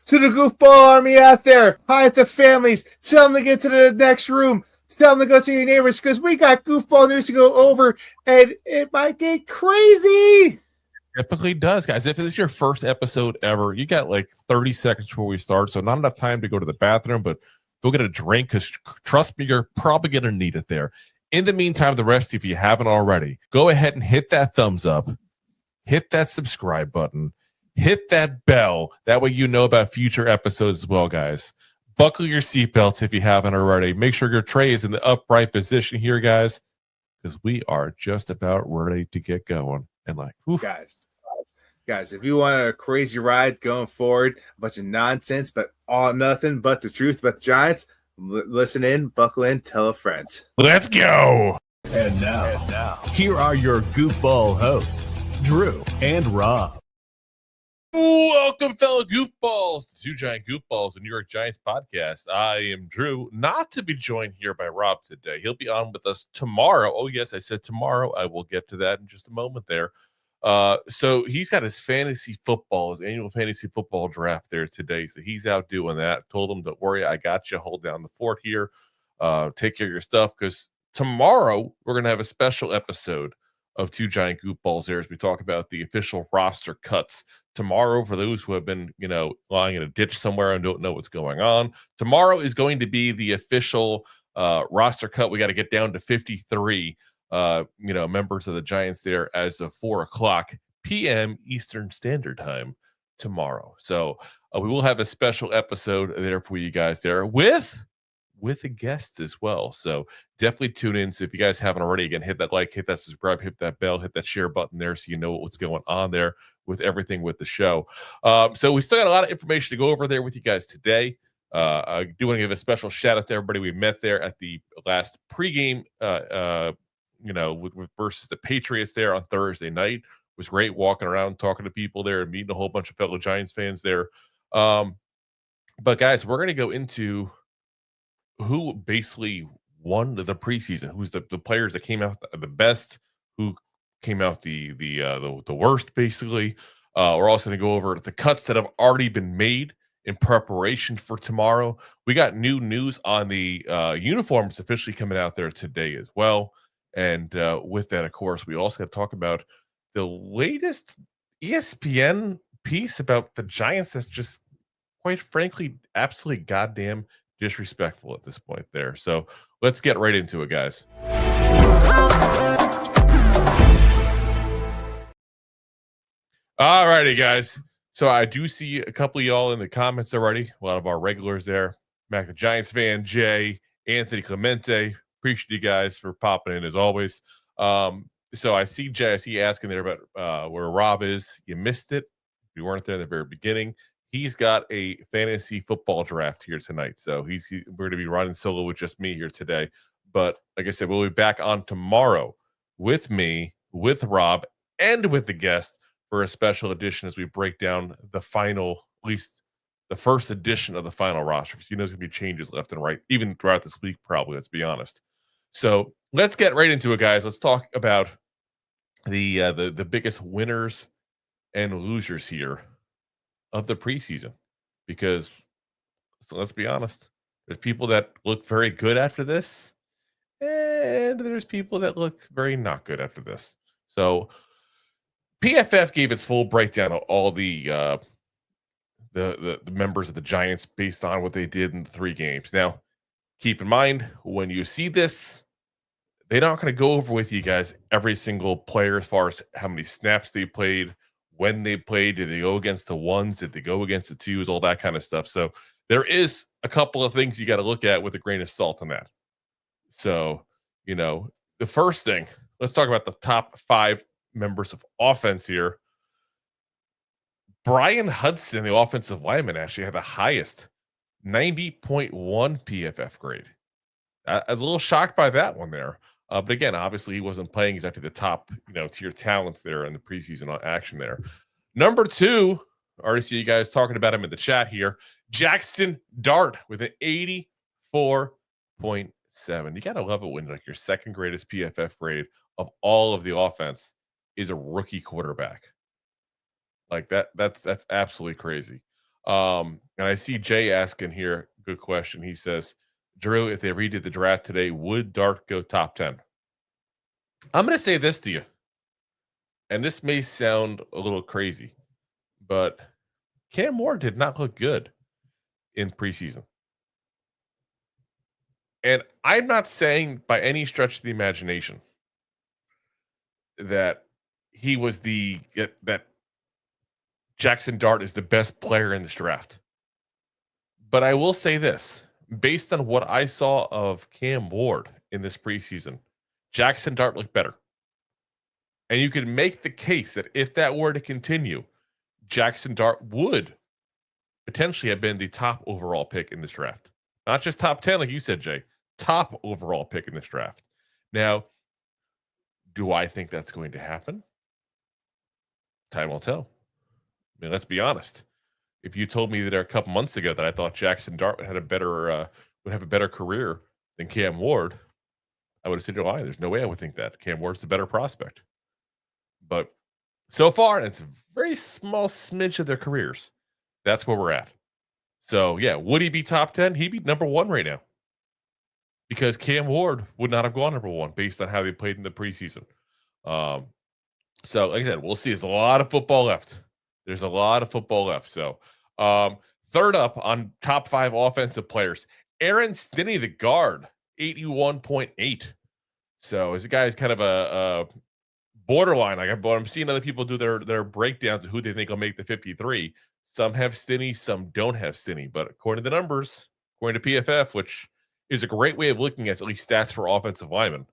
to the goofball army out there. Hi at the families. Tell them to get to the next room. Tell them to go to your neighbors because we got goofball news to go over, and it might get crazy. Typically does, guys. If it's your first episode ever, you got like 30 seconds before we start, so not enough time to go to the bathroom, but go get a drink because trust me, you're probably going to need it there. In the meantime, the rest, if you haven't already, go ahead and hit that thumbs up, hit that subscribe button, hit that bell. That way you know about future episodes as well, guys. Buckle your seatbelts if you haven't already. Make sure your tray is in the upright position here, guys, because we are just about ready to get going. And like, whew. Guys, if you want a crazy ride going forward, a bunch of nonsense, but all nothing but the truth about the Giants, listen in, buckle in, tell a friend. Let's go. And now, here are your goofball hosts, Drew and Rob. Welcome, fellow goofballs, to Giant Goofballs, the New York Giants podcast. I am Drew, not to be joined here by Rob today. He'll be on with us tomorrow. Oh, yes, I said tomorrow. I will get to that in just a moment there. So he's got his annual fantasy football draft there today. So he's out doing that. Told him, don't worry, I got you. Hold down the fort here. Take care of your stuff, because tomorrow we're going to have a special episode of Two Giant Goofballs there as we talk about the official roster cuts. Tomorrow, for those who have been, lying in a ditch somewhere and don't know what's going on, tomorrow is going to be the official roster cut. We got to get down to 53, members of the Giants there as of 4:00 p.m. Eastern Standard Time tomorrow. So we will have a special episode there for you guys there with a guest as well. So definitely tune in. So if you guys haven't already, again, hit that like, hit that subscribe, hit that bell, hit that share button there so you know what's going on there with everything with the show. So we still got a lot of information to go over there with you guys today. I do want to give a special shout out to everybody we met there at the last pregame, with versus the Patriots there on Thursday night. It was great walking around, talking to people there, and meeting a whole bunch of fellow Giants fans there. But guys, we're going to go into who basically won the preseason, who's the players that came out the best, who came out the worst, basically. We're also going to go over the cuts that have already been made in preparation for tomorrow. We got new news on the uniforms officially coming out there today as well. And with that, of course, we also got to talk about the latest ESPN piece about the Giants that's just, quite frankly, absolutely goddamn disrespectful at this point there. So let's get right into it, guys. All righty, guys. So I do see a couple of y'all in the comments already. A lot of our regulars there. Mac the Giants fan, Jay, Anthony Clemente. Appreciate you guys for popping in as always. So I see Jay, asking there about where Rob is. You missed it. If you weren't there in the very beginning. He's got a fantasy football draft here tonight. So we're going to be running solo with just me here today. But like I said, we'll be back on tomorrow with me, with Rob, and with the guest for a special edition as we break down the final, at least the first edition of the final roster. Because there's going to be changes left and right, even throughout this week, probably, let's be honest. So let's get right into it, guys. Let's talk about the biggest winners and losers here of the preseason, because let's be honest, there's people that look very good after this, and there's people that look very not good after this. So PFF gave its full breakdown of all the members of the Giants based on what they did in the 3 games. Now, keep in mind, when you see this, they're not going to go over with you guys every single player as far as how many snaps they played, when they played, did they go against the ones, did they go against the twos, all that kind of stuff. So there is a couple of things you got to look at with a grain of salt on that. So, the first thing, let's talk about the top 5 members of offense here. Bryan Hudson, the offensive lineman, actually had the highest 90.1 PFF grade. I was a little shocked by that one there. But again, obviously he wasn't playing exactly the top, tier talents there in the preseason action there. Number 2, I already see you guys talking about him in the chat here. Jaxson Dart with an 84.7. You got to love it when your second greatest PFF grade of all of the offense is a rookie quarterback. Like that's absolutely crazy. And I see Jay asking here, good question. He says, Drew, if they redid the draft today, would Dart go top 10? I'm going to say this to you, and this may sound a little crazy, but Cam Ward did not look good in preseason. And I'm not saying by any stretch of the imagination that he was that Jaxson Dart is the best player in this draft. But I will say this, based on what I saw of Cam Ward in this preseason, Jaxson Dart looked better. And you can make the case that if that were to continue, Jaxson Dart would potentially have been the top overall pick in this draft. Not just top 10, like you said, Jay, top overall pick in this draft. Now, do I think that's going to happen? Time will tell. I mean, let's be honest. If you told me that a couple months ago that I thought Jaxson Dart would have a better career than Cam Ward, I would have said, "Oh, there's no way I would think that. Cam Ward's the better prospect." But so far, and it's a very small smidge of their careers, that's where we're at. So yeah, would he be top 10? He'd be number 1 right now. Because Cam Ward would not have gone number 1 based on how they played in the preseason. So like I said, we'll see. There's a lot of football left. So third up on top 5 offensive players, Aaron Stinnie, the guard, 81.8. So as a guy is kind of a borderline. But I'm seeing other people do their breakdowns of who they think will make the 53. Some have Stinnie, some don't have Stinnie. But according to the numbers, according to PFF, which is a great way of looking at least stats for offensive linemen,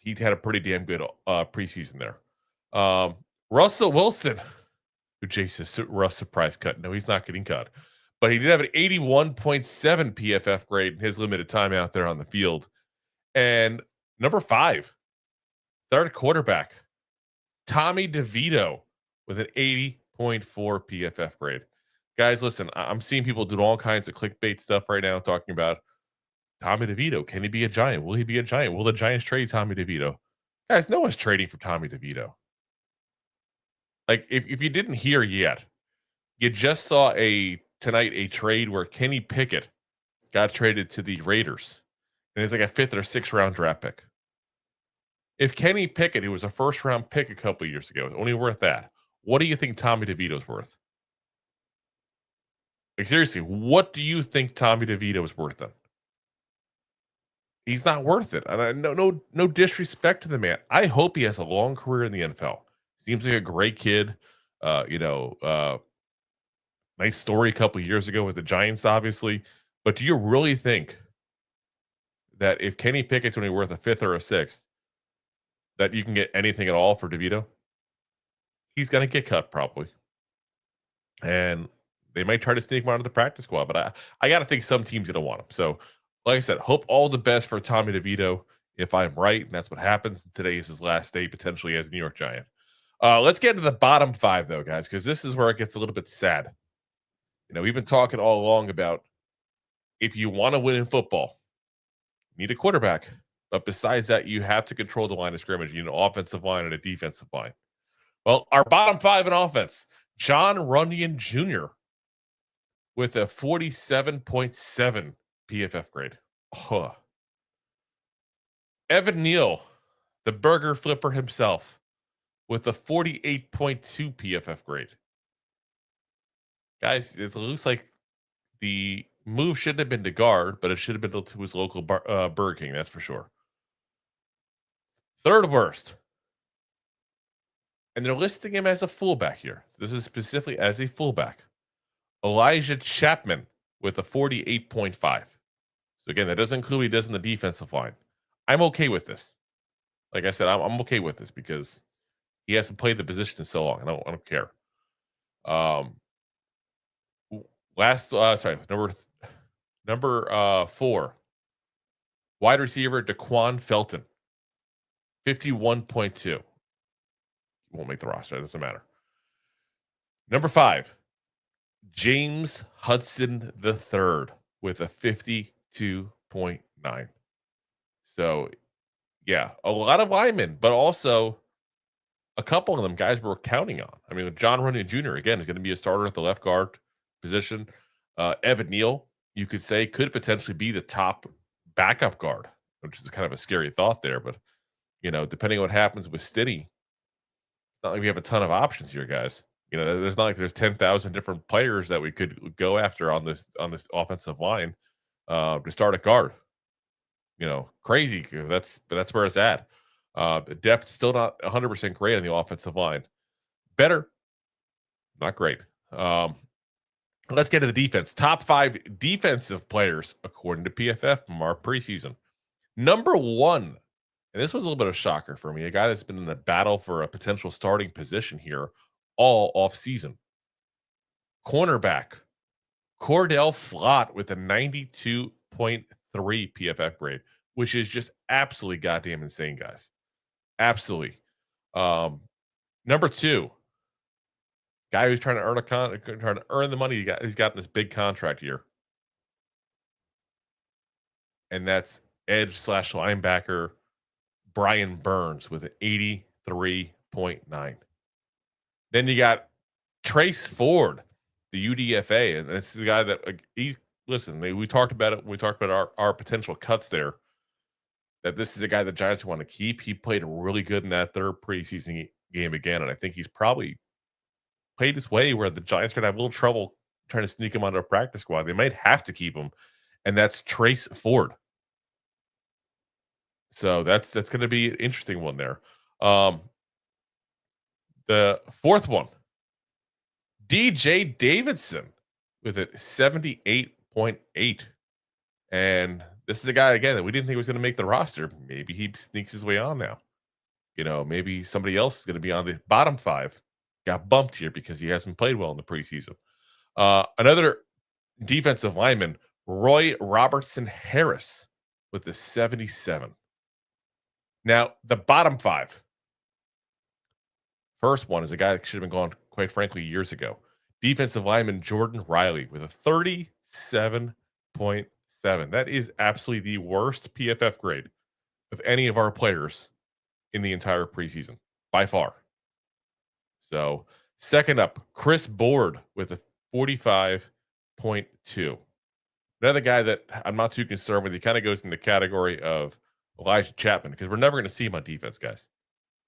he had a pretty damn good preseason there. Russell Wilson, who Jay says Russ surprise cut. No, he's not getting cut. But he did have an 81.7 PFF grade in his limited time out there on the field. And number 5, third quarterback, Tommy DeVito with an 80.4 PFF grade. Guys, listen, I'm seeing people do all kinds of clickbait stuff right now talking about Tommy DeVito. Can he be a Giant? Will he be a Giant? Will the Giants trade Tommy DeVito? Guys, no one's trading for Tommy DeVito. Like, if you didn't hear yet, you just saw tonight a trade where Kenny Pickett got traded to the Raiders. And it's like a 5th or 6th round draft pick. If Kenny Pickett, who was a first round pick a couple years ago, is only worth that, what do you think Tommy DeVito's worth? Like, seriously, what do you think Tommy DeVito is worth then? He's not worth it. And no disrespect to the man. I hope he has a long career in the NFL. Seems like a great kid. Nice story a couple years ago with the Giants, obviously. But do you really think that if Kenny Pickett's only worth a 5th or a 6th, that you can get anything at all for DeVito? He's going to get cut probably. And they might try to sneak him out of the practice squad, but I got to think some team's going to want him. So, like I said, hope all the best for Tommy DeVito if I'm right, and that's what happens. Today is his last day potentially as a New York Giant. Let's get to the bottom 5, though, guys, because this is where it gets a little bit sad. You know, we've been talking all along about if you want to win in football, you need a quarterback. But besides that, you have to control the line of scrimmage. You need an offensive line and a defensive line. Well, our bottom 5 in offense, Jon Runyan Jr. with a 47.7 PFF grade. Evan Neal, the burger flipper himself, with a 48.2 PFF grade. Guys, it looks like the move shouldn't have been to guard, but it should have been to his local Burger King, that's for sure. Third worst. And they're listing him as a fullback here. So this is specifically as a fullback. Elijah Chatman with a 48.5. So again, that doesn't include he does in the defensive line. I'm okay with this. Like I said, I'm okay with this because he hasn't played the position in so long. I don't care. Number 4, wide receiver Daquan Felton, 51.2. Won't make the roster. It doesn't matter. Number 5, James Hudson III with a 52.9. So, yeah, a lot of linemen, but also a couple of them guys we're counting on. I mean, Jon Runyan Jr., again, is going to be a starter at the left guard position. Evan Neal, you could say, could potentially be the top backup guard, which is kind of a scary thought there. But, depending on what happens with Stinnie, it's not like we have a ton of options here, guys. There's not like there's 10,000 different players that we could go after on this offensive line to start at guard. Crazy. That's where it's at. The depth still not 100% great on the offensive line. Better, not great. Let's get to the defense. Top 5 defensive players according to PFF from our preseason. Number 1, and this was a little bit of a shocker for me, a guy that's been in a battle for a potential starting position here all off season. Cornerback cor'dale Flott with a 92.3 PFF grade, which is just absolutely goddamn insane, guys. Absolutely. Number 2, guy who's trying to earn the money he's got in this big contract here, and that's edge/linebacker Brian Burns with an 83.9. Then you got Trace Ford, the UDFA, and this is a guy that we talked about it. We talked about our potential cuts there. That this is a guy the Giants want to keep. He played really good in that third preseason game again, and I think he's probably played his way where the Giants are going to have a little trouble trying to sneak him onto a practice squad. They might have to keep him, and that's Trace Ford. So that's going to be an interesting one there. The 4th one, DJ Davidson with a 78.8. And this is a guy, again, that we didn't think was going to make the roster. Maybe he sneaks his way on now. Maybe somebody else is going to be on the bottom 5. Got bumped here because he hasn't played well in the preseason. Another defensive lineman, Roy Robertson Harris with the 77. Now, the bottom 5. First one is a guy that should have been gone, quite frankly, years ago. Defensive lineman Jordan Riley with a 37.7. That is absolutely the worst PFF grade of any of our players in the entire preseason, by far. So, second up, Chris Board with a 45.2. Another guy that I'm not too concerned with. He kind of goes in the category of Elijah Chatman because we're never going to see him on defense, guys.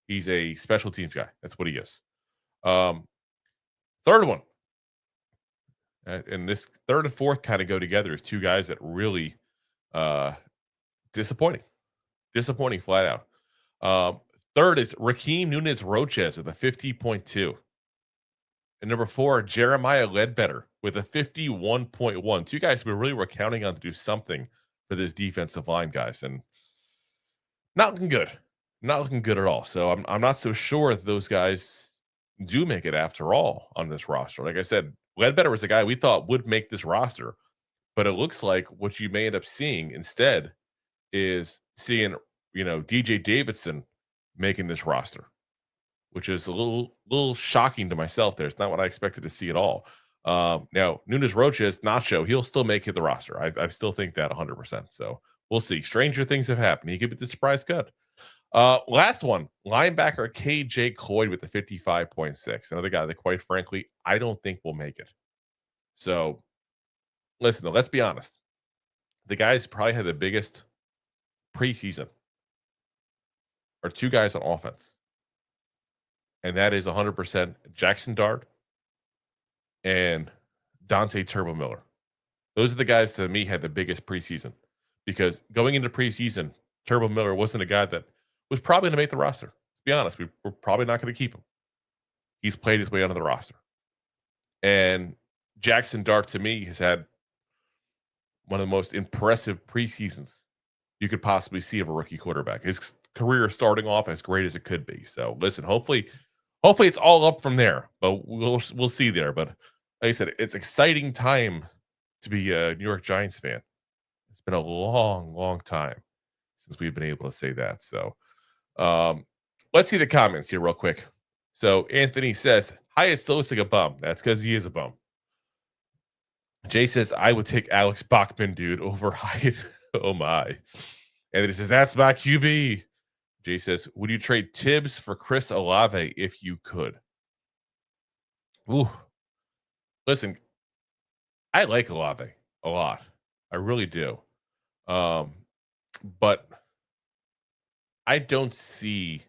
He's a special teams guy. That's what he is. Third one, and this third and fourth kind of go together as two guys that really disappointing flat out. Third is Raheem Nunez-Roches with a 50.2. And number 4, Jeremiah Ledbetter with a 51.1. Two guys we really were counting on to do something for this defensive line, guys. And not looking good. Not looking good at all. So I'm not so sure that those guys do make it after all on this roster. Like I said, Ledbetter was a guy we thought would make this roster. But it looks like what you may end up seeing instead is seeing, DJ Davidson making this roster, which is a little shocking to myself there. It's not what I expected to see at all. Now, Nunez-Roches, Nacho, he'll still make it the roster. I still think that 100%. So we'll see. Stranger things have happened. He could be the surprise cut. Last one, linebacker KJ Cloyd with the 55.6. Another guy that, quite frankly, I don't think will make it. So, listen, though, let's be honest. The guys who probably had the biggest preseason are two guys on offense. And that is 100% Jaxson Dart and Dante Turbo Miller. Those are the guys that, to me, had the biggest preseason. Because going into preseason, Turbo Miller wasn't a guy that was probably going to make the roster. Let's be honest. We're probably not going to keep him. He's played his way onto the roster. And Jaxson Dart, to me, has had one of the most impressive preseasons you could possibly see of a rookie quarterback. His career starting off as great as it could be. So, listen, hopefully it's all up from there. But we'll see there. But like I said, it's exciting time to be a New York Giants fan. It's been a long, long time since we've been able to say that. So, let's see the comments here real quick. So, Anthony says, Hyatt still looks like a bum. That's because he is a bum. Jay says, I would take Alex Bachman, dude, over Hyatt. Oh, my. And then he says, that's my QB. Jay says, would you trade Tibbs for Chris Olave if you could? Ooh. Listen, I like Olave a lot. I really do. But I don't see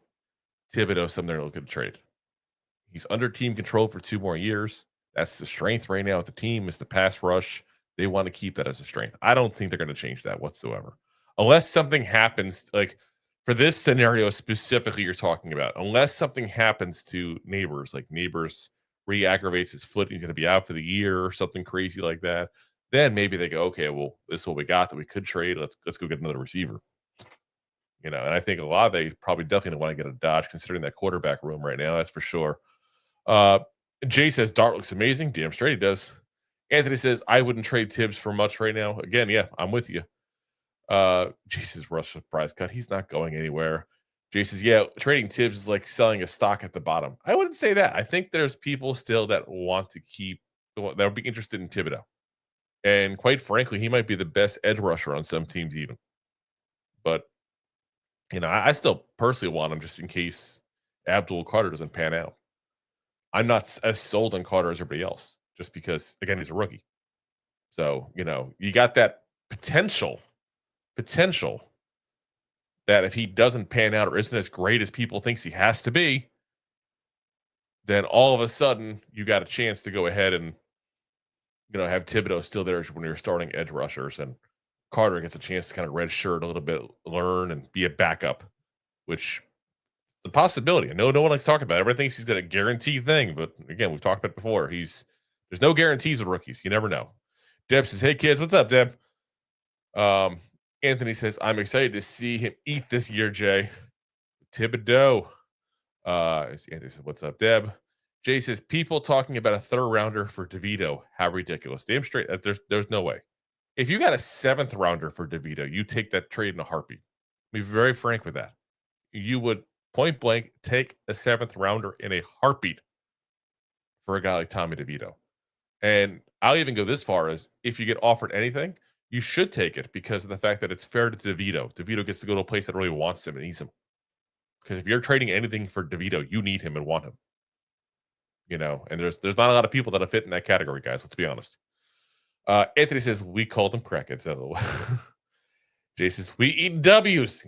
Thibodeau something they're looking to trade. He's under team control for 2 more years. That's the strength right now with the team is the pass rush. They want to keep that as a strength. I don't think they're going to change that whatsoever. Unless something happens, like for this scenario specifically you're talking about, unless something happens to Neighbors, like Neighbors re-aggravates his foot and he's going to be out for the year or something crazy like that, then maybe they go, okay, well, this is what we got that we could trade. Let's go get another receiver. You know, and I think Olave probably definitely want to get a Dodge considering that quarterback room right now. That's for sure. Jay says Dart looks amazing. Damn straight he does. Anthony says I wouldn't trade Tibbs for much right now. Again, yeah, I'm with you. Jay says Rush surprise cut. He's not going anywhere. Jay says, yeah, trading Tibbs is like selling a stock at the bottom. I wouldn't say that. I think there's people still that want to keep that would be interested in Thibodeau. And quite frankly, he might be the best edge rusher on some teams even. But you know, I still personally want him just in case Abdul Carter doesn't pan out. I'm not as sold on Carter as everybody else, just because, again, he's a rookie. So, you know, you got that potential that if he doesn't pan out or isn't as great as people thinks he has to be, then all of a sudden you got a chance to go ahead and, you know, have Thibodeau still there when you're starting edge rushers, and Carter gets a chance to kind of red shirt a little bit, learn and be a backup, which the possibility. I know no one likes to talk about it. Everybody thinks he's got a guaranteed thing, but again, we've talked about it before. There's no guarantees with rookies. You never know. Deb says, hey kids, what's up, Deb? Anthony says, I'm excited to see him eat this year, Jay. Thibodeau. Anthony says, what's up, Deb? Jay says, people talking about a 3rd rounder for DeVito. How ridiculous. Damn straight. There's no way. If you got a 7th rounder for DeVito, you take that trade in a heartbeat. Be very frank with that. You would point blank take a 7th rounder in a heartbeat for a guy like Tommy DeVito. And I'll even go this far as if you get offered anything, you should take it because of the fact that it's fair to DeVito. DeVito gets to go to a place that really wants him and needs him. Because if you're trading anything for DeVito, you need him and want him. You know, and there's not a lot of people that fit in that category, guys. Let's be honest. Anthony says, we called them crackheads. Jay says, we eat W's.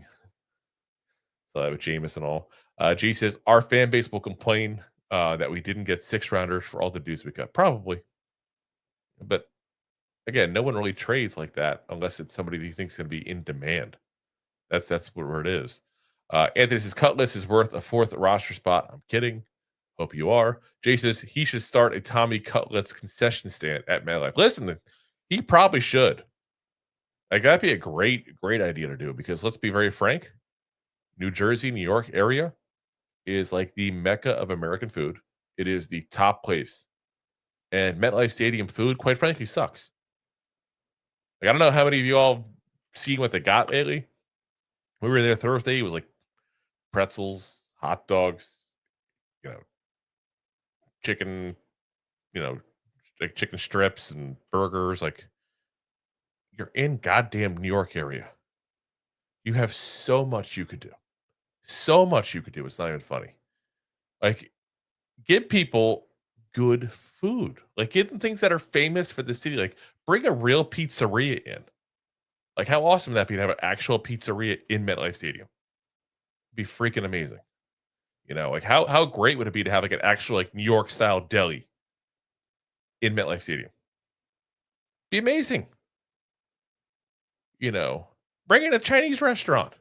So that with Jameis and all. G says, our fan base will complain that we didn't get 6 rounders for all the dudes we got. Probably. But again, no one really trades like that unless it's somebody that you think is going to be in demand. That's where it is. Anthony says, Cutlass is worth a 4th roster spot. I'm kidding. Hope you are. Jay says he should start a Tommy Cutlets concession stand at MetLife. Listen, he probably should. Like, that'd be a great idea to do because let's be very frank. New Jersey, New York area is like the mecca of American food. It is the top place. And MetLife Stadium food, quite frankly, sucks. Like, I don't know how many of you all seen what they got lately. We were there Thursday. It was like pretzels, hot dogs, you know, chicken, you know, like chicken strips and burgers. Like, you're in goddamn New York area. You have so much you could do. So much you could do. It's not even funny. Like, get people good food. Like, get them things that are famous for the city. Like, bring a real pizzeria in. Like, how awesome would that be to have an actual pizzeria in MetLife Stadium? It'd be freaking amazing. You know, like how great would it be to have like an actual like New York style deli in MetLife Stadium? Be amazing. You know, bring in a Chinese restaurant.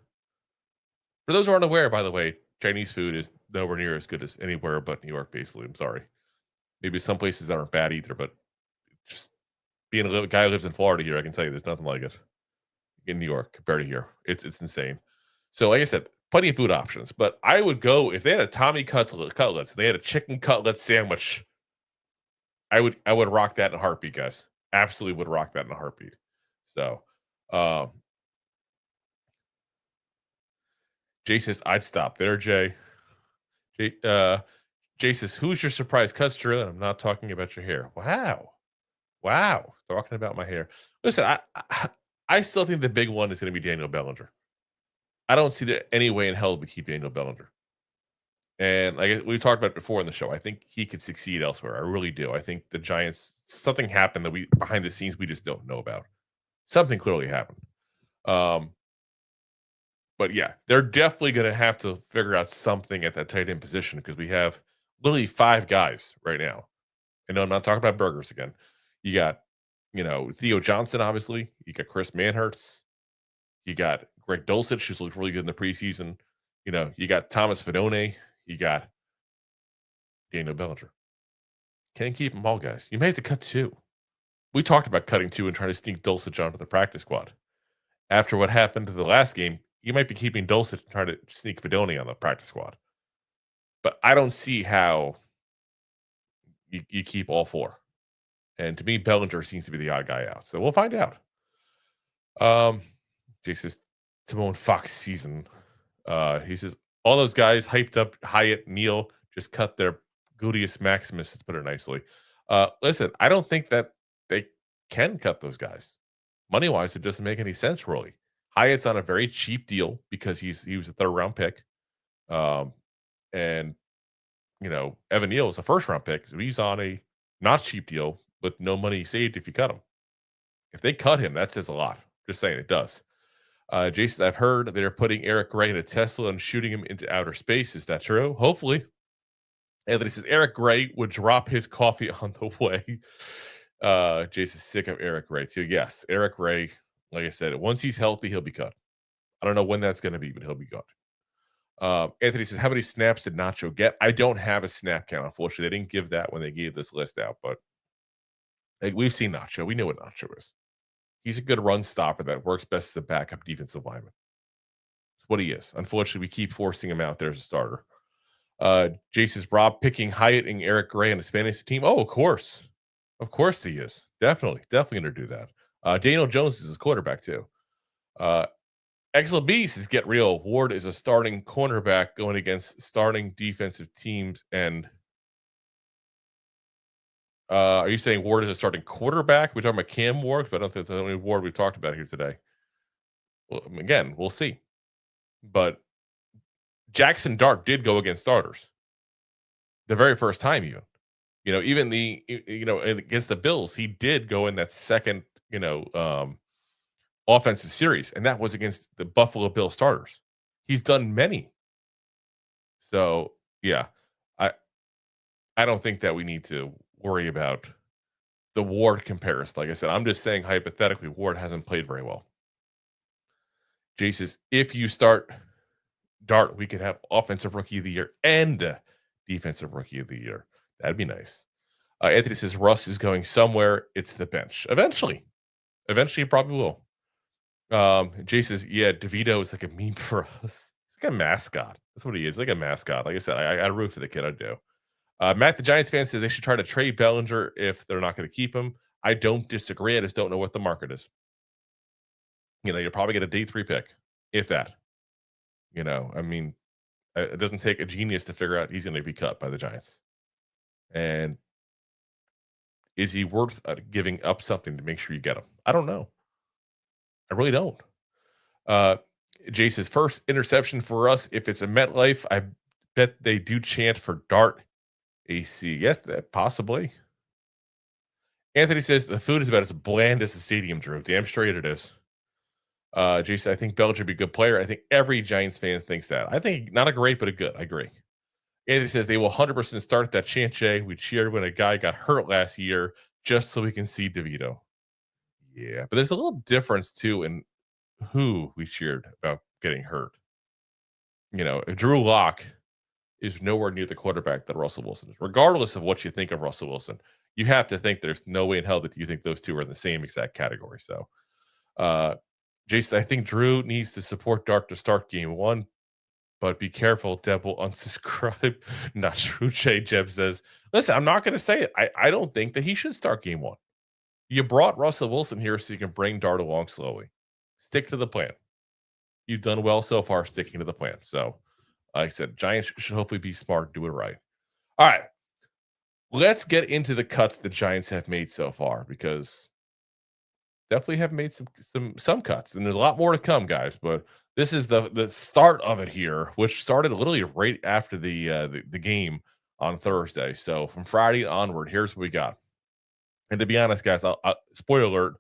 For those who aren't aware, by the way, Chinese food is nowhere near as good as anywhere but New York, basically. I'm sorry. Maybe some places that aren't bad either, but just being a guy who lives in Florida here, I can tell you there's nothing like it in New York compared to here. It's insane. So, like I said, plenty of food options, but I would go if they had a Tommy Cutlets, they had a chicken cutlet sandwich. I would rock that in a heartbeat, guys. Absolutely would rock that in a heartbeat. So, Jay says I'd stop there. Jay says, who's your surprise customer? And I'm not talking about your hair. Wow, talking about my hair. Listen, I still think the big one is going to be Daniel Bellinger. I don't see there any way in hell we keep Daniel Bellinger. And like we've talked about before in the show, I think he could succeed elsewhere. I really do. I think the Giants, something happened that we behind the scenes we just don't know about. Something clearly happened. But yeah, they're definitely going to have to figure out something at that tight end position because we have literally 5 guys right now. And no, I'm not talking about burgers again. You got, Theo Johnson, obviously. You got Chris Manhertz. You got Greg Dulcich, who's looked really good in the preseason. You got Thomas Fidone. You got Daniel Bellinger. Can't keep them all, guys. You may have to cut 2. We talked about cutting 2 and trying to sneak Dulcich onto the practice squad. After what happened to the last game, you might be keeping Dulcich and trying to sneak Fidone on the practice squad. But I don't see how you keep all 4. And to me, Bellinger seems to be the odd guy out. So we'll find out. Jay says, Timon Fox season. He says, all those guys hyped up Hyatt, Neal, just cut their gluteus maximus, to put it nicely. Listen, I don't think that they can cut those guys. Money-wise, it doesn't make any sense, really. Hyatt's on a very cheap deal because he was a 3rd-round pick. And, Evan Neal is a 1st-round pick, so he's on a not cheap deal with no money saved if you cut him. If they cut him, that says a lot. Just saying, it does. Jason, I've heard they're putting Eric Gray in a Tesla and shooting him into outer space. Is that true? Hopefully. Anthony says Eric Gray would drop his coffee on the way. Jason's sick of Eric Gray too. Yes, Eric Gray, like I said, once he's healthy, he'll be cut. I don't know when that's going to be, but he'll be cut. Anthony says, how many snaps did Nacho get? I don't have a snap count, unfortunately. They didn't give that when they gave this list out, but we've seen Nacho. We know what Nacho is. He's a good run stopper that works best as a backup defensive lineman. That's what he is. Unfortunately, we keep forcing him out there as a starter. Jason's Rob picking Hyatt and Eric Gray on his fantasy team. Oh, of course. Of course he is. Definitely going to do that. Daniel Jones is his quarterback too. Excellent Beast is Get Real. Ward is a starting cornerback going against starting defensive teams. And are you saying Ward is a starting quarterback? We're talking about Cam Ward, but I don't think that's the only Ward we've talked about here today. Well, again, we'll see. But Jaxson Dart did go against starters the very first time, even against the Bills, he did go in that second, offensive series, and that was against the Buffalo Bills starters. He's done many. So yeah, I don't think that we need to worry about the Ward comparison. Like I said, I'm just saying hypothetically, Ward hasn't played very well. Jay says, if you start Dart, we could have offensive rookie of the year and defensive rookie of the year. That'd be nice. Anthony says Russ is going somewhere. It's the bench. Eventually he probably will. Jay says, yeah, DeVito is like a meme for us. It's like a mascot. That's what he is. Like a mascot. Like I said, I root for the kid. I do. Matt, the Giants fan, says they should try to trade Bellinger if they're not going to keep him. I don't disagree. I just don't know what the market is. You'll probably get a day 3 pick, if that. It doesn't take a genius to figure out he's going to be cut by the Giants. And is he worth giving up something to make sure you get him? I don't know. I really don't. Jay says, first interception for us. If it's a MetLife, I bet they do chant for Dart AC. Yes, that possibly. Anthony says, the food is about as bland as the stadium, Drew. Damn straight it is. Jason, I think Bellinger would be a good player. I think every Giants fan thinks that. I think not a great, but a good. I agree. Anthony says they will 100% start that chant, Jay. We cheered when a guy got hurt last year just so we can see DeVito. Yeah, but there's a little difference, too, in who we cheered about getting hurt. If Drew Lock is nowhere near the quarterback that Russell Wilson is, regardless of what you think of Russell Wilson, you have to think there's no way in hell that you think those two are in the same exact category. So, Jason, I think Drew needs to support Dart to start game 1, but be careful. Deb will unsubscribe. Not true. Jeb says, listen, I'm not going to say it. I don't think that he should start game 1. You brought Russell Wilson here so you can bring Dart along slowly. Stick to the plan. You've done well so far sticking to the plan. So, like I said, Giants should hopefully be smart and do it right. All right. Let's get into the cuts the Giants have made so far, because definitely have made some cuts, and there's a lot more to come, guys. But this is the start of it here, which started literally right after the game on Thursday. So from Friday onward, here's what we got. And to be honest, guys, spoiler alert,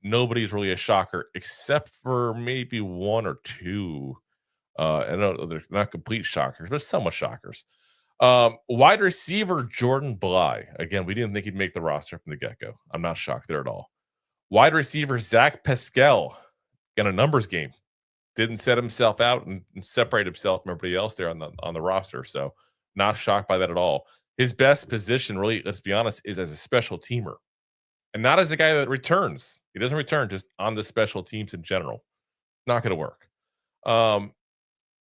nobody's really a shocker except for maybe one or two. I know they're not complete shockers, but somewhat shockers. Wide receiver Jordan Bly. Again, we didn't think he'd make the roster from the get-go. I'm not shocked there at all. Wide receiver Zach Pascal in a numbers game. Didn't set himself out and separate himself from everybody else there on the roster. So not shocked by that at all. His best position, really, let's be honest, is as a special teamer. And not as a guy that returns. He doesn't return, just on the special teams in general. Not going to work.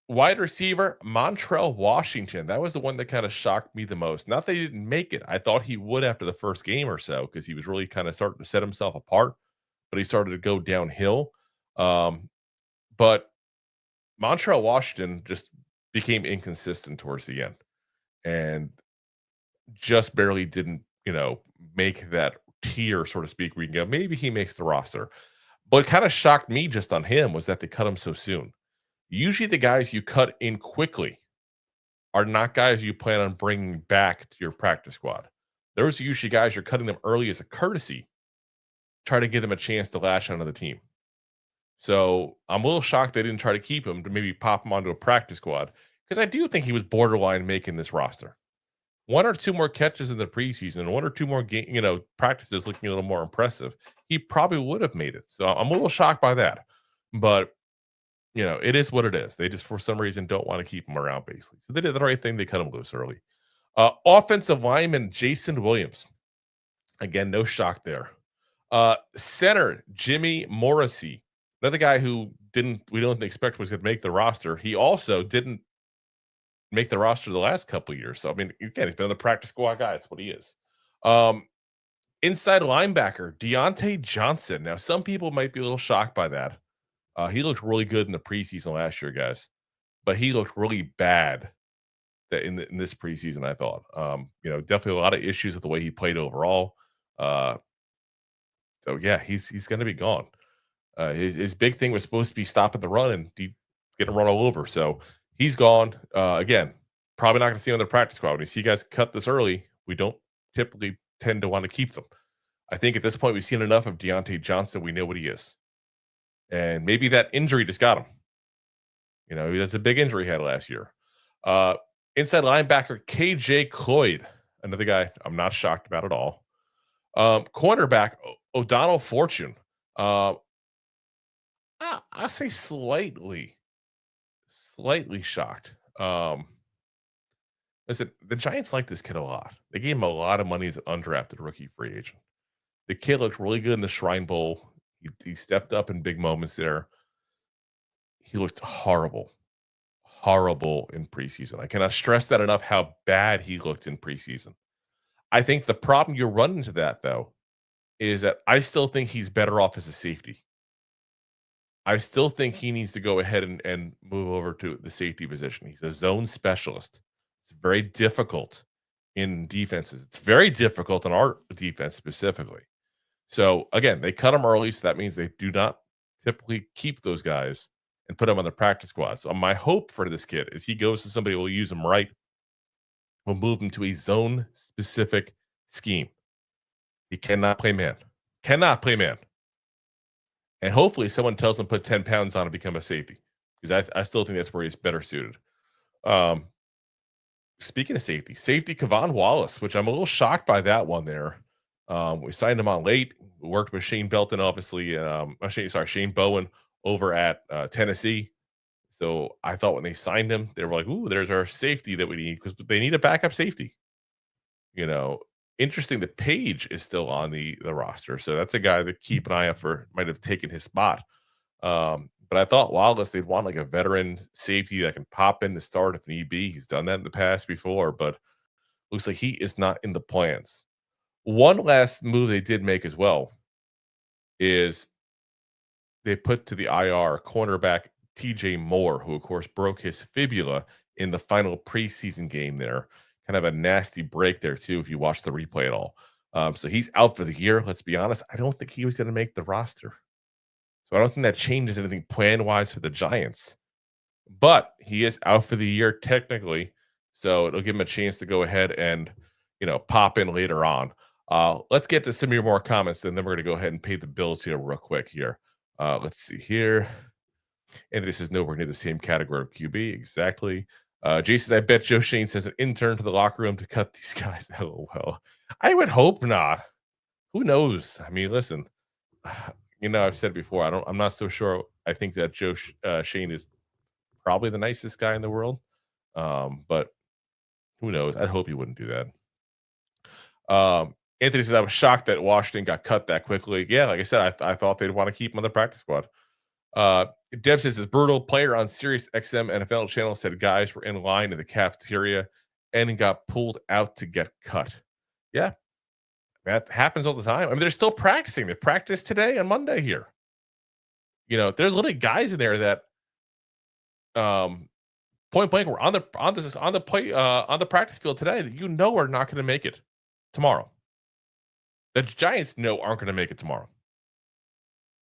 Wide receiver, Montrell Washington. That was the one that kind of shocked me the most. Not that he didn't make it. I thought he would after the first game or so because he was really kind of starting to set himself apart, but he started to go downhill. But Montrell Washington just became inconsistent towards the end and just barely didn't, make that tier, so to speak, where you can go, maybe he makes the roster. What kind of shocked me just on him was that they cut him so soon. Usually the guys you cut in quickly are not guys you plan on bringing back to your practice squad. Those are usually guys you're cutting them early as a courtesy, try to give them a chance to lash onto the team. So I'm a little shocked they didn't try to keep him to maybe pop him onto a practice squad because I do think he was borderline making this roster. One or two more catches in the preseason, one or two more practices looking a little more impressive, he probably would have made it. So I'm a little shocked by that. But it is what it is. They just, for some reason, don't want to keep him around, basically. So they did the right thing. They cut him loose early. Offensive lineman Jason Williams. Again, no shock there. Center Jimmy Morrissey. Another guy who we don't expect was going to make the roster. He also didn't make the roster the last couple of years. So, I mean, again, he's been on the practice squad guy. That's what he is. Inside linebacker, Deontay Johnson. Now, some people might be a little shocked by that. He looked really good in the preseason last year, guys. But he looked really bad in this preseason, I thought. Definitely a lot of issues with the way he played overall. So, yeah, he's going to be gone. His big thing was supposed to be stopping the run and getting run all over. So, he's gone. Again, probably not going to see him on the practice squad. When you see guys cut this early, we don't typically tend to want to keep them. I think at this point, we've seen enough of Deontay Johnson. We know what he is. And maybe that injury just got him. That's a big injury he had last year. Inside linebacker, KJ Cloyd. Another guy I'm not shocked about at all. Cornerback, O'Donnell Fortune. I'll say slightly shocked. Listen, the Giants like this kid a lot. They gave him a lot of money as an undrafted rookie free agent. The kid looked really good in the Shrine Bowl. He stepped up in big moments there. He looked horrible in preseason. I cannot stress that enough how bad he looked in preseason. I think the problem you run into that, though, is that I still think he's better off as a safety. I still think he needs to go ahead and move over to the safety position. He's a zone specialist. It's very difficult in defenses. It's very difficult in our defense specifically. So, again, they cut him early, so that means they do not typically keep those guys and put them on the practice squad. So, my hope for this kid is he goes to somebody who will use him right, will move him to a zone-specific scheme. He cannot play man. And hopefully someone tells him put 10 pounds on and become a safety because I still think that's where he's better suited. Speaking of safety Kevon Wallace, which I'm a little shocked by that one there. We signed him on late. We worked with Shane Belton, obviously. Shane Bowen over at Tennessee. So I thought when they signed him, they were like, "Ooh, there's our safety that we need," because they need a backup safety. Interesting that Page is still on the roster. So that's a guy to keep an eye out for. Might have taken his spot. But I thought Wallace, they'd want like a veteran safety that can pop in to start if need be. He's done that in the past before, but looks like he is not in the plans. One last move they did make as well is they put to the IR cornerback TJ Moore, who of course broke his fibula in the final preseason game there. Kind of a nasty break there too, if you watch the replay at all. So he's out for the year. Let's be honest. I don't think he was going to make the roster. So I don't think that changes anything plan-wise for the Giants. But he is out for the year technically, so it'll give him a chance to go ahead and, pop in later on. Let's get to some of your more comments, and then we're going to go ahead and pay the bills here real quick here. Let's see here. And this is nowhere near the same category of QB. Exactly. Jason, I bet Joe Shane sends an intern to the locker room to cut these guys. LOL. I would hope not. Who knows? I mean, listen, I've said before, I'm not so sure. I think that Joe Shane is probably the nicest guy in the world. But who knows? I hope he wouldn't do that. Anthony says, I was shocked that Washington got cut that quickly. Yeah, like I said, I thought they'd want to keep him on the practice squad. Deb says, this brutal player on Sirius XM NFL channel said guys were in line in the cafeteria and got pulled out to get cut. Yeah, that happens all the time. I mean, they're still practicing. They practiced today on Monday here. There's literally guys in there that point blank were on the practice field today that are not going to make it tomorrow. The Giants aren't going to make it tomorrow.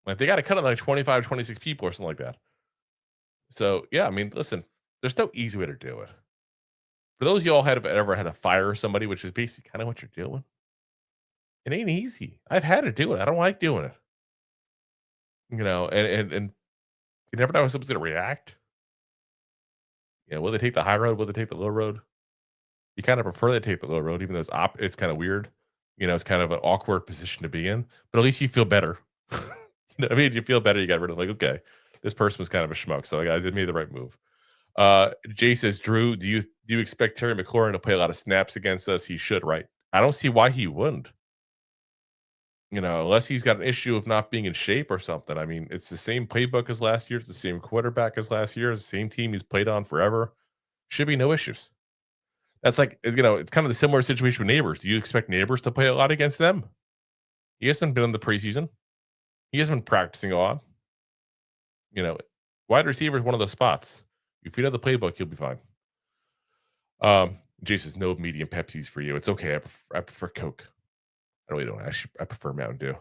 Like, they got to cut it like 25, 26 people or something like that. So, yeah, I mean, listen, there's no easy way to do it. For those of y'all have ever had to fire somebody, which is basically kind of what you're doing, it ain't easy. I've had to do it. I don't like doing it. And you never know how someone's going to react. Will they take the high road? Will they take the low road? You kind of prefer they take the low road, even though it's kind of weird. It's kind of an awkward position to be in, but at least you feel better. I mean, you feel better. You got rid of okay, this person was kind of a schmuck, so I did made the right move. Jay says, Drew, do you expect Terry McLaurin to play a lot of snaps against us? He should, right? I don't see why he wouldn't. Unless he's got an issue of not being in shape or something. I mean, it's the same playbook as last year. It's the same quarterback as last year. It's the same team he's played on forever. Should be no issues. That's like, it's kind of the similar situation with Neighbors. Do you expect Neighbors to play a lot against them? He hasn't been in the preseason. He hasn't been practicing a lot. Wide receiver is one of those spots. If you know the playbook, you'll be fine. Jay says, no medium Pepsis for you. It's okay. I prefer Coke. I really don't. I prefer Mountain Dew.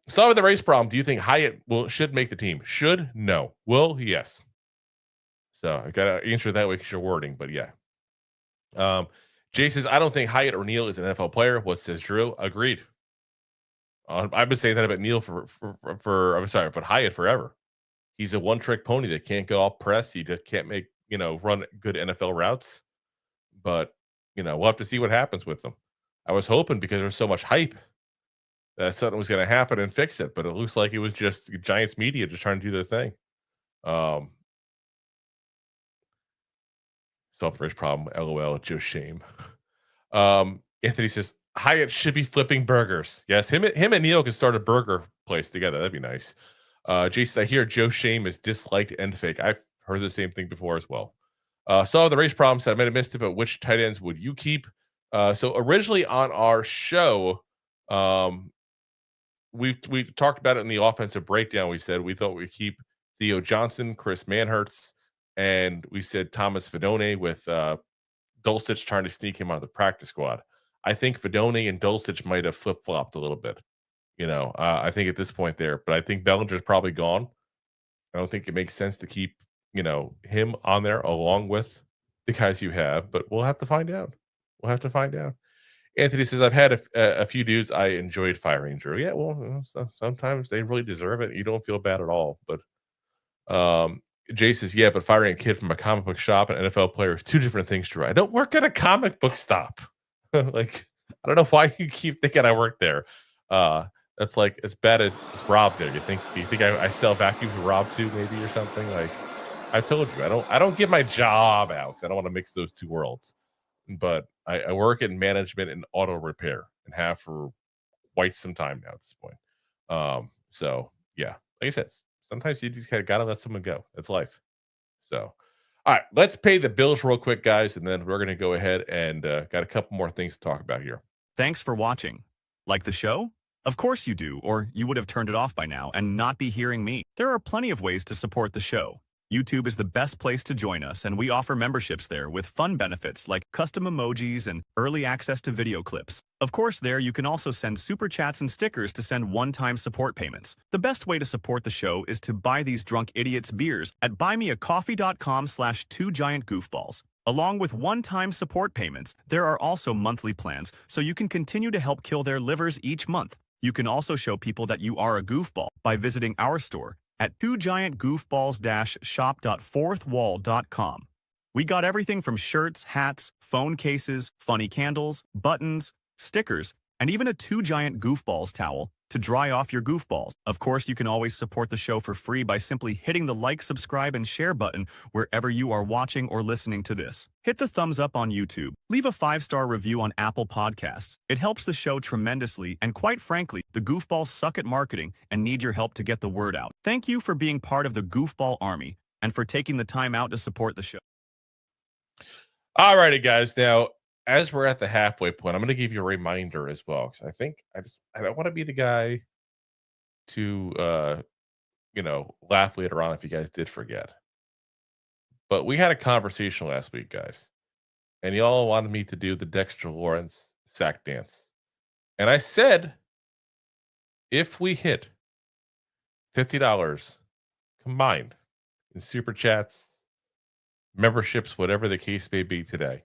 Solving the race problem. Do you think Hyatt should make the team? Should? No. Will? Yes. So I got to answer that way because you're wording, but yeah. Jay says, I don't think Hyatt or Neal is an NFL player. What says Drew? Agreed. I've been saying that about Neal but Hyatt forever. He's a one-trick pony that can't go all press. He just can't make, run good NFL routes. But, we'll have to see what happens with them. I was hoping because there's so much hype that something was going to happen and fix it, but it looks like it was just Giants media just trying to do their thing. Self-race problem, LOL, just shame. Anthony says, Hyatt should be flipping burgers. Yes, him and Neal can start a burger place together. That'd be nice. Jason, I hear Joe Shame is disliked and fake. I've heard the same thing before as well. Saw the race problem said I might have missed it, but which tight ends would you keep? So originally on our show, we talked about it in the offensive breakdown. We said we thought we'd keep Theo Johnson, Chris Manhertz, and we said Thomas Fidone with Dulcich trying to sneak him out of the practice squad. I think Fidone and Dulcich might have flip-flopped a little bit. I think at this point there, but I think Bellinger's probably gone. I don't think it makes sense to keep, him on there along with the guys you have, but we'll have to find out. Anthony says, I've had a few dudes I enjoyed firing, Drew. Yeah, well, sometimes they really deserve it. You don't feel bad at all. But Jay says, yeah, but firing a kid from a comic book shop and NFL player is two different things, Drew. I don't work at a comic book stop. I don't know why you keep thinking I work there. That's like as bad as Rob there. Do you think I sell vacuums to Rob too, maybe, or something? Like I told you, I don't give my job out because I don't want to mix those two worlds. But I work in management and auto repair and have for quite some time now at this point. So yeah, like I said, sometimes you just kind of gotta let someone go. That's life. So all right, let's pay the bills real quick, guys, and then we're gonna go ahead and got a couple more things to talk about here. Thanks for watching. Like the show? Of course you do, or you would have turned it off by now and not be hearing me. There are plenty of ways to support the show. YouTube is the best place to join us, and we offer memberships there with fun benefits like custom emojis and early access to video clips. Of course, there you can also send super chats and stickers to send one-time support payments. The best way to support the show is to buy these drunk idiots beers at buymeacoffee.com/2giantgoofballs. Along with one-time support payments, there are also monthly plans, so you can continue to help kill their livers each month. You can also show people that you are a goofball by visiting our store at 2giantgoofballs-shop.fourthwall.com. We got everything from shirts, hats, phone cases, funny candles, buttons, stickers, and even a 2 Giant Goofballs towel to dry off your goofballs. Of course, you can always support the show for free by simply hitting the like, subscribe, and share button wherever you are watching or listening to this. Hit the thumbs up on YouTube. Leave a 5-star review on Apple Podcasts. It helps the show tremendously, and quite frankly, the Goofballs suck at marketing and need your help to get the word out. Thank you for being part of the Goofball Army and for taking the time out to support the show. All righty, guys. Now, as we're at the halfway point, I'm going to give you a reminder as well. Because I think I don't want to be the guy to, laugh later on if you guys did forget. But we had a conversation last week, guys. And y'all wanted me to do the Dexter Lawrence sack dance. And I said, if we hit $50 combined in super chats, memberships, whatever the case may be today,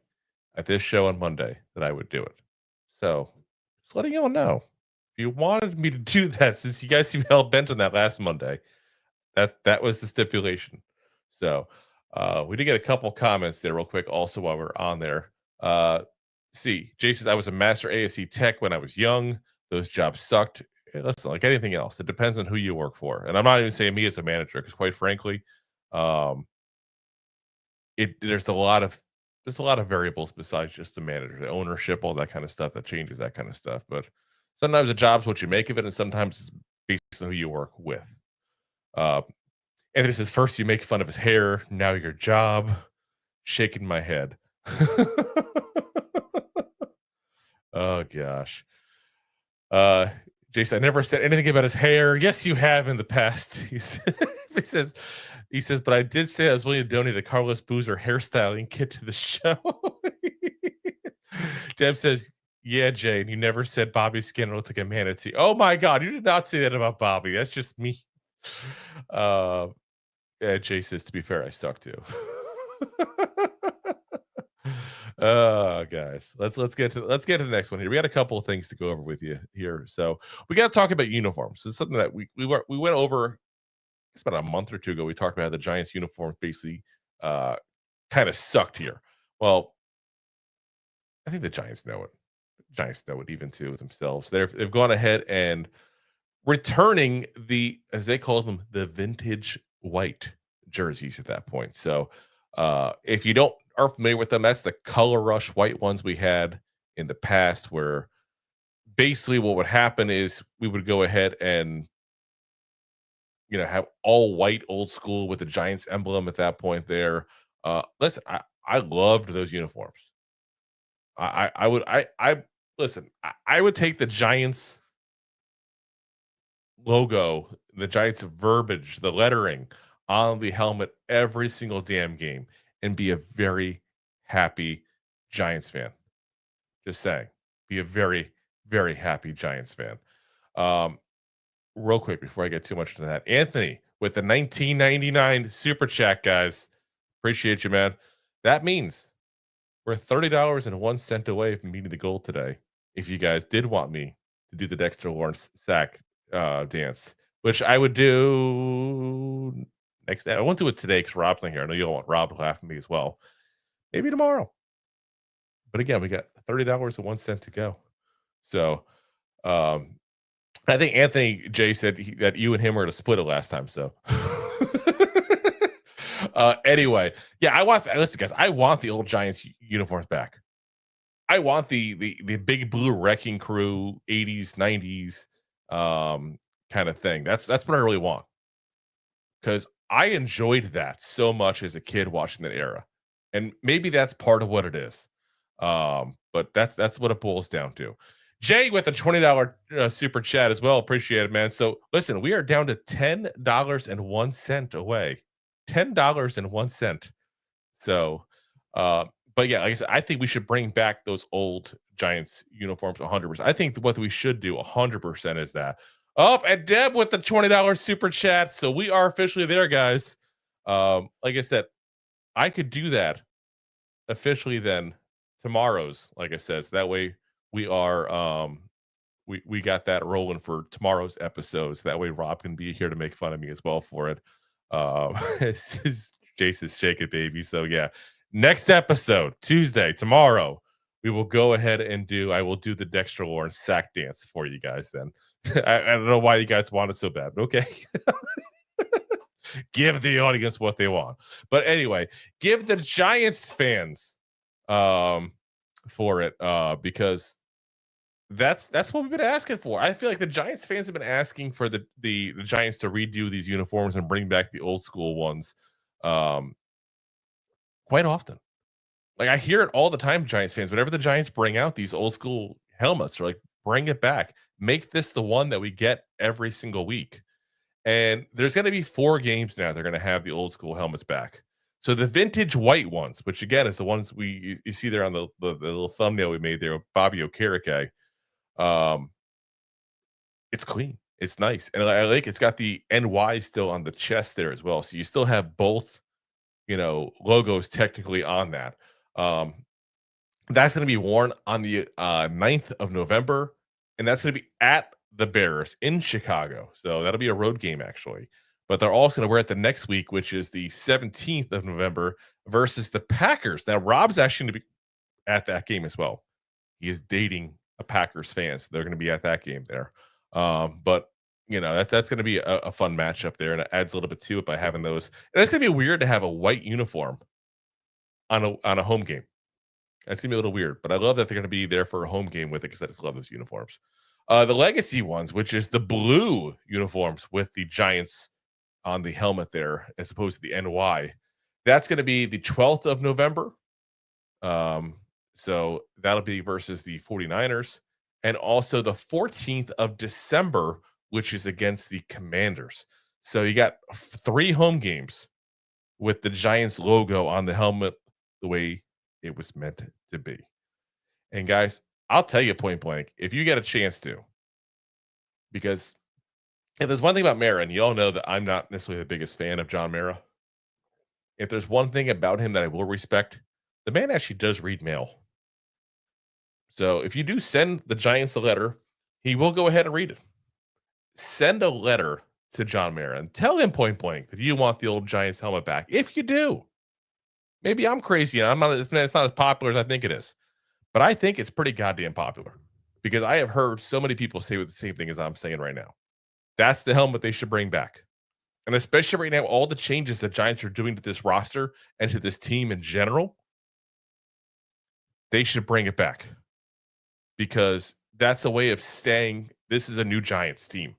at this show on Monday, that I would do it. So, just letting y'all know. If you wanted me to do that, since you guys seemed hell bent on that last Monday, that was the stipulation. So, we did get a couple comments there real quick also while we're on there. See, Jay says, I was a master ASC tech when I was young. Those jobs sucked. Hey, listen, like anything else, it depends on who you work for. And I'm not even saying me as a manager, because quite frankly, there's a lot of variables besides just the manager, the ownership, all that kind of stuff that changes that kind of stuff. But sometimes the job's what you make of it, and sometimes it's based on who you work with. And this is first you make fun of his hair, now your job. Shaking my head. Oh gosh. Jason, I never said anything about his hair. Yes, you have in the past. He says, but I did say I was willing to donate a Carlos Boozer hairstyling kit to the show. Deb says, yeah, Jay, and you never said Bobby's skin looked like a manatee. Oh my God, you did not say that about Bobby. That's just me. Yeah, Jay says, to be fair, I suck too. Guys, let's get to the next one here. We got a couple of things to go over with you here. So we got to talk about uniforms. It's something that we went over. It's about a month or two ago. We talked about how the Giants uniforms basically kind of sucked here. Well, I think the Giants know it. The Giants know it even too themselves. They've gone ahead and returning as they call them, the vintage white jerseys at that point. So if you are familiar with them, that's the color rush white ones we had in the past, where basically what would happen is we would go ahead and have all white old school with the Giants emblem at that point there. Listen, I loved those uniforms. I would take the Giants logo, the Giants verbiage, the lettering on the helmet every single damn game and be a very happy Giants fan. Just saying, be a very, very happy Giants fan. Real quick before I get too much into that, Anthony with the $19.99 super chat, guys. Appreciate you, man. That means we're $30.01 away from meeting the goal today. If you guys did want me to do the Dexter Lawrence sack dance, which I would do next day. I won't do it today because Rob's not here. I know you'll want Rob to laugh at me as well. Maybe tomorrow. But again, we got $30.01 to go. So, I think Anthony J said that you and him were to split it last time. So anyway, yeah, listen, guys, I want the old Giants uniforms back. I want the big blue wrecking crew 80s, 90s kind of thing. That's what I really want. Because I enjoyed that so much as a kid watching that era. And maybe that's part of what it is. But that's what it boils down to. Jay with a $20 super chat as well. Appreciate it, man. So listen, we are down to $10.01 away $10.01. So, but yeah, like I said, I think we should bring back those old Giants uniforms 100%. I think what we should do 100% is that. Oh, and Deb with the $20 super chat. So we are officially there, guys. Like I said, I could do that officially then tomorrow's, like I said. So that way we are we got that rolling for tomorrow's episodes. That way Rob can be here to make fun of me as well for it. Jason's shaking baby. So yeah, next episode, Tuesday, tomorrow, we will go ahead and I will do the Dexter Lawrence sack dance for you guys then. I don't know why you guys want it so bad, but okay. Give the audience what they want. But anyway, give the Giants fans for it because that's what we've been asking for. I feel like the Giants fans have been asking for the Giants to redo these uniforms and bring back the old school ones quite often. Like I hear it all the time, Giants fans. Whenever the Giants bring out these old school helmets, they're like, bring it back. Make this the one that we get every single week. And there's going to be 4 games now. They're going to have the old school helmets back. So the vintage white ones, which again is the ones you see there on the little thumbnail we made there with Bobby Okereke. It's clean. It's nice. And I like it's got the NY still on the chest there as well. So you still have both, logos technically on that. That's going to be worn on the 9th of November. And that's going to be at the Bears in Chicago. So that'll be a road game actually. But they're also going to wear it the next week, which is the 17th of November versus the Packers. Now, Rob's actually going to be at that game as well. He is dating a Packers fan, so they're going to be at that game there. But that's going to be a fun matchup there, and it adds a little bit to it by having those. And it's going to be weird to have a white uniform on a home game. That's going to be a little weird, but I love that they're going to be there for a home game with it because I just love those uniforms. The legacy ones, which is the blue uniforms with the Giants on the helmet there, as opposed to the NY, that's going to be the 12th of November. So that'll be versus the 49ers, and also the 14th of December, which is against the Commanders. So you got 3 home games with the Giants logo on the helmet the way it was meant to be. And guys, I'll tell you point blank, if you get a chance to, because if there's one thing about Mara, and you all know that I'm not necessarily the biggest fan of John Mara. If there's one thing about him that I will respect, the man actually does read mail. So if you do send the Giants a letter, he will go ahead and read it. Send a letter to John Mara and tell him point blank that you want the old Giants helmet back. If you do, maybe I'm crazy and it's not as popular as I think it is, but I think it's pretty goddamn popular because I have heard so many people say the same thing as I'm saying right now. That's the helmet they should bring back. And especially right now, all the changes that Giants are doing to this roster and to this team in general, they should bring it back. Because that's a way of saying this is a new Giants team.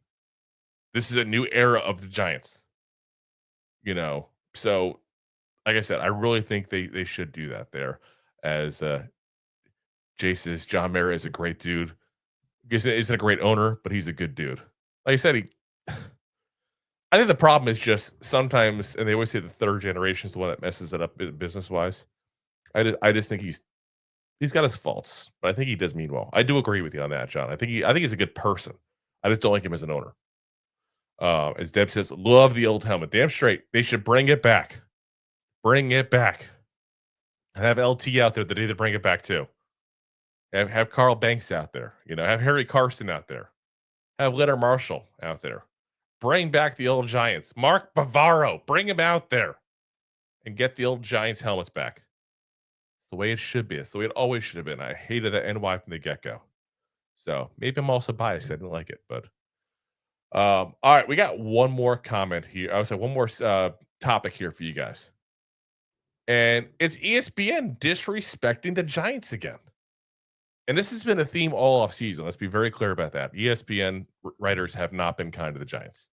This is a new era of the Giants. So like I said, I really think they should do that there. As Jay says, John Mara is a great dude. Isn't a great owner, but he's a good dude. Like I said, I think the problem is just sometimes, and they always say the third generation is the one that messes it up business wise. I just think he's got his faults, but I think he does mean well. I do agree with you on that, John. I think he's a good person. I just don't like him as an owner. As Deb says, love the old helmet. Damn straight. They should bring it back. Bring it back. And have LT out there the day they bring it back too. Have Carl Banks out there. Have Harry Carson out there. Have Leonard Marshall out there. Bring back the old Giants. Mark Bavaro. Bring him out there. And get the old Giants helmets back. The way it should be. It's the way it always should have been. I hated that NY from the get-go. So maybe I'm also biased. I didn't like it, but all right, we got one more comment here. I was like one more topic here for you guys. And it's ESPN disrespecting the Giants again. And this has been a theme all off season. Let's be very clear about that. ESPN writers have not been kind to the Giants.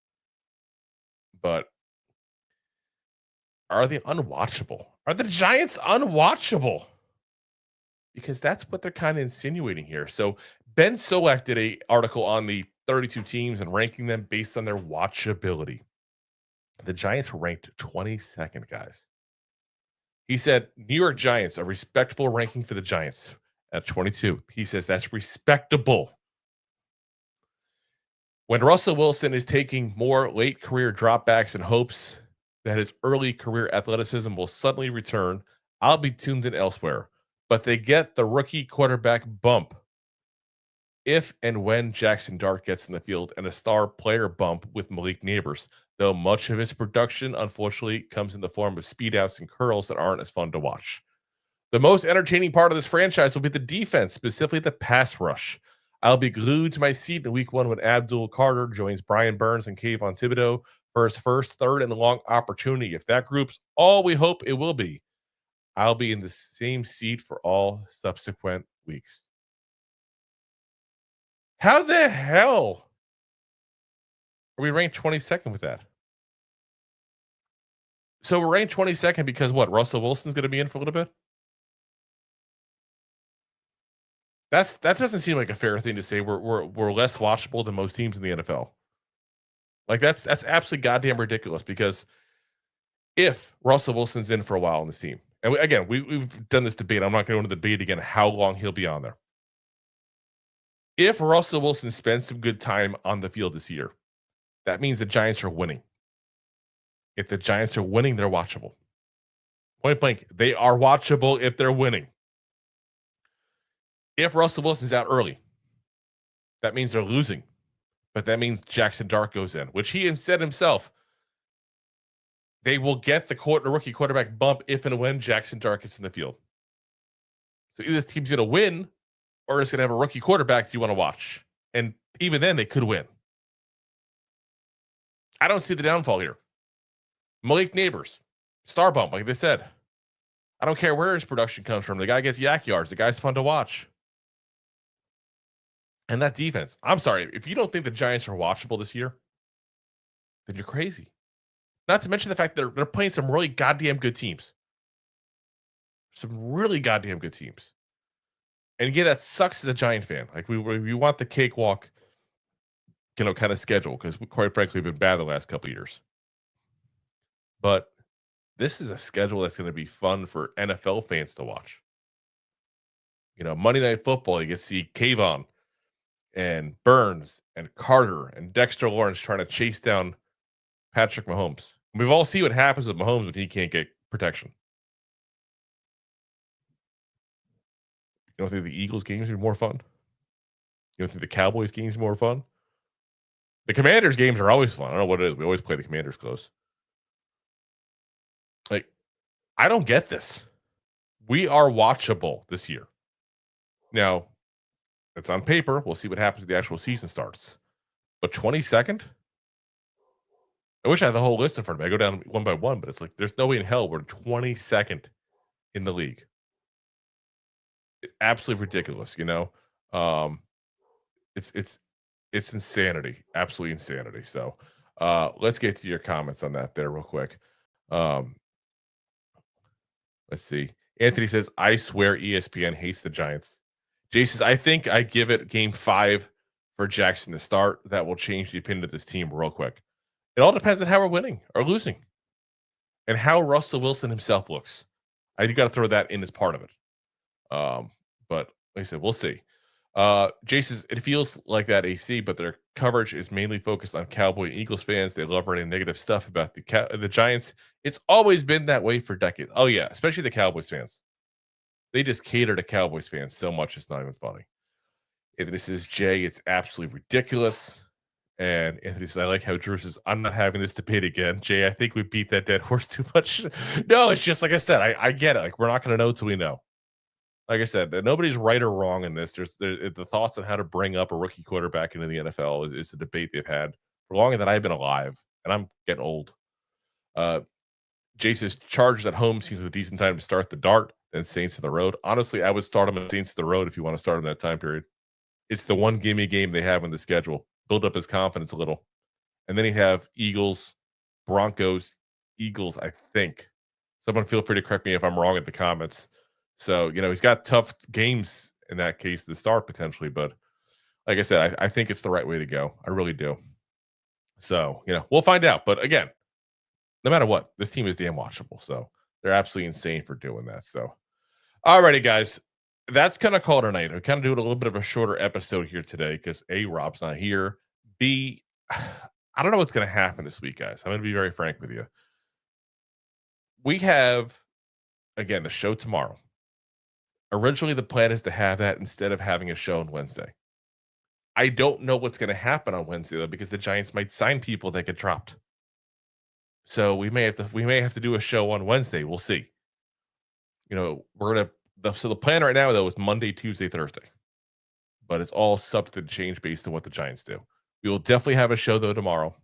But are they unwatchable? Are the Giants unwatchable? Because that's what they're kind of insinuating here. So Ben Solak did an article on the 32 teams and ranking them based on their watchability. The Giants were ranked 22nd, guys. He said, New York Giants, a respectable ranking for the Giants at 22. He says that's respectable. When Russell Wilson is taking more late career dropbacks in hopes that his early career athleticism will suddenly return, I'll be tuned in elsewhere. But they get the rookie quarterback bump if and when Jaxson Dart gets in the field, and a star player bump with Malik Neighbors, though much of his production, unfortunately, comes in the form of speed outs and curls that aren't as fun to watch. The most entertaining part of this franchise will be the defense, specifically the pass rush. I'll be glued to my seat in week 1 when Abdul Carter joins Brian Burns and Kayvon Thibodeau for his first, third, and long opportunity. If that group's all we hope it will be, I'll be in the same seat for all subsequent weeks. How the hell are we ranked 22nd with that? So we're ranked 22nd because what? Russell Wilson's going to be in for a little bit? That doesn't seem like a fair thing to say. We're less watchable than most teams in the NFL. Like that's absolutely goddamn ridiculous, because if Russell Wilson's in for a while on this team, and we've done this debate. I'm not going to go into the debate again how long he'll be on there. If Russell Wilson spends some good time on the field this year, that means the Giants are winning. If the Giants are winning, they're watchable. Point blank, they are watchable if they're winning. If Russell Wilson's out early, that means they're losing. But that means Jaxson Dart goes in, which he said himself. They will get the rookie quarterback bump if and when Jaxson Dart gets in the field. So either this team's going to win, or it's going to have a rookie quarterback that you want to watch. And even then, they could win. I don't see the downfall here. Malik Neighbors, star bump, like they said. I don't care where his production comes from. The guy gets yak yards. The guy's fun to watch. And that defense, I'm sorry, if you don't think the Giants are watchable this year, then you're crazy. Not to mention the fact that they're playing some really goddamn good teams. Some really goddamn good teams. And again, that sucks as a Giant fan. Like we want the cakewalk, kind of schedule, because we, quite frankly, have been bad the last couple of years. But this is a schedule that's going to be fun for NFL fans to watch. Monday Night Football, you get to see Kayvon and Burns and Carter and Dexter Lawrence trying to chase down Patrick Mahomes. We've all seen what happens with Mahomes when he can't get protection. You don't think the Eagles games are more fun? You don't think the Cowboys games are more fun? The Commanders games are always fun. I don't know what it is. We always play the Commanders close. Like, I don't get this. We are watchable this year. Now, it's on paper. We'll see what happens when the actual season starts. But 22nd? I wish I had the whole list in front of me. I go down one by one, but it's like there's no way in hell we're 22nd in the league. It's absolutely ridiculous, It's insanity. Absolutely insanity. So let's get to your comments on that there real quick. Let's see. Anthony says, I swear ESPN hates the Giants. Jay says, I think I give it game 5 for Jaxson to start. That will change the opinion of this team real quick. It all depends on how we're winning or losing and how Russell Wilson himself looks. I got to throw that in as part of it. But like I said, we'll see. Jay says, it feels like that AC, but their coverage is mainly focused on Cowboy and Eagles fans. They love writing negative stuff about the Giants. It's always been that way for decades. Oh, yeah, especially the Cowboys fans. They just cater to Cowboys fans so much, it's not even funny. And this is Jay. It's absolutely ridiculous. And Anthony says, I like how Drew says, I'm not having this debate again. Jay, I think we beat that dead horse too much. No, it's just like I said, I get it. Like, we're not going to know till we know. Like I said, nobody's right or wrong in this. There's the thoughts on how to bring up a rookie quarterback into the NFL is a debate they've had for longer than I've been alive, and I'm getting old. Jay says, Chargers at home seems like a decent time to start the Dart, then Saints on the road. Honestly, I would start them at Saints on the road if you want to start in that time period. It's the one gimme game they have in the schedule. Build up his confidence a little. And then you have Eagles, Broncos, Eagles, I think. Someone feel free to correct me if I'm wrong in the comments. So, he's got tough games in that case to start potentially. But like I said, I think it's the right way to go. I really do. So, we'll find out. But again, no matter what, this team is damn watchable. So they're absolutely insane for doing that. So, alrighty, guys, that's kind of called our night. We kind of doing a little bit of a shorter episode here today because A, Rob's not here. B, I don't know what's going to happen this week, guys. I'm going to be very frank with you. We have, again, the show tomorrow. Originally, the plan is to have that instead of having a show on Wednesday. I don't know what's going to happen on Wednesday, though, because the Giants might sign people that get dropped. So we may have to do a show on Wednesday. We'll see. So the plan right now, though, is Monday, Tuesday, Thursday. But it's all subject to change based on what the Giants do. We will definitely have a show, though, tomorrow,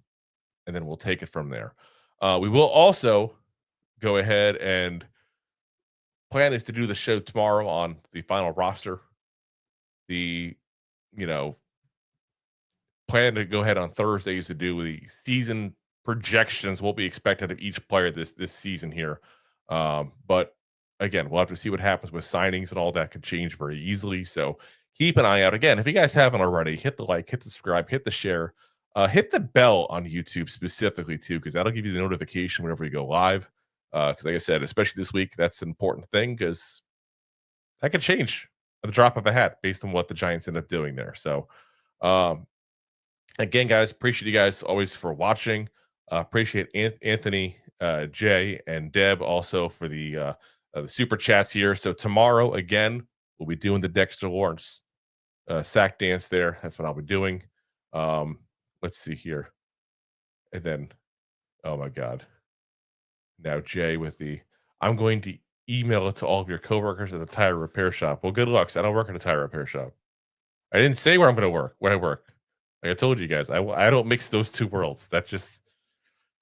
and then we'll take it from there. We will also go ahead and plan is to do the show tomorrow on the final roster. Plan to go ahead on Thursdays to do the season projections, what we expect out of each player this season here. But again, we'll have to see what happens with signings and all that could change very easily. So keep an eye out. Again, if you guys haven't already, hit the like, hit the subscribe, hit the share, hit the bell on YouTube specifically too, because that'll give you the notification whenever we go live. Because like I said, especially this week, that's an important thing because that could change at the drop of a hat based on what the Giants end up doing there. So again, guys, appreciate you guys always for watching. Appreciate Anthony, Jay, and Deb also for the super chats here. So tomorrow, again, we'll be doing the Dexter Lawrence sack dance there. That's what I'll be doing. Let's see here. And then, oh my God. Now Jay with I'm going to email it to all of your coworkers at the tire repair shop. Well, good luck. I don't work at a tire repair shop. I didn't say where I'm going to work, where I work. Like I told you guys, I don't mix those two worlds. That's just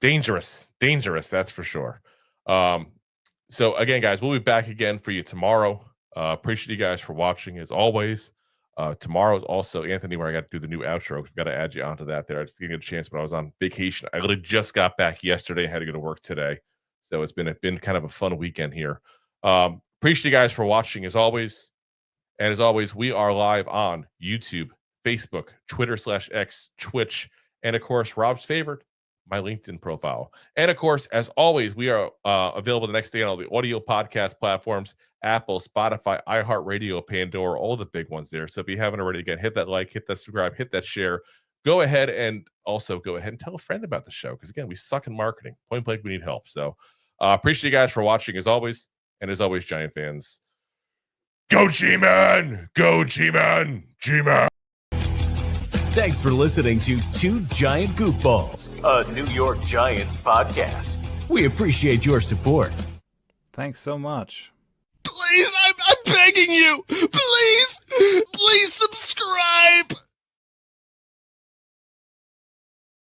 dangerous, that's for sure. So again, guys, we'll be back again for you tomorrow. Appreciate you guys for watching as always. Tomorrow is also Anthony, where I got to do the new outro. We've got to add you onto that there. I just didn't get a chance, but I was on vacation. I literally just got back yesterday. I had to go to work today. So it's been kind of a fun weekend here. Appreciate you guys for watching as always. And as always, we are live on YouTube, Facebook, Twitter/X, Twitch, and of course, Rob's favorite, my LinkedIn profile. And of course, as always, we are available the next day on all the audio podcast platforms, Apple, Spotify, iHeartRadio, Pandora, all the big ones there. So if you haven't already, again, hit that like, hit that subscribe, hit that share. Go ahead and also go ahead and tell a friend about the show. Because again, we suck in marketing. Point blank, we need help. So appreciate you guys for watching as always. And as always, Giant fans, go G-Man! Go G-Man! G-Man! Thanks for listening to Two Giant Goofballs, a New York Giants podcast. We appreciate your support. Thanks so much. Please, I'm begging you. Please subscribe.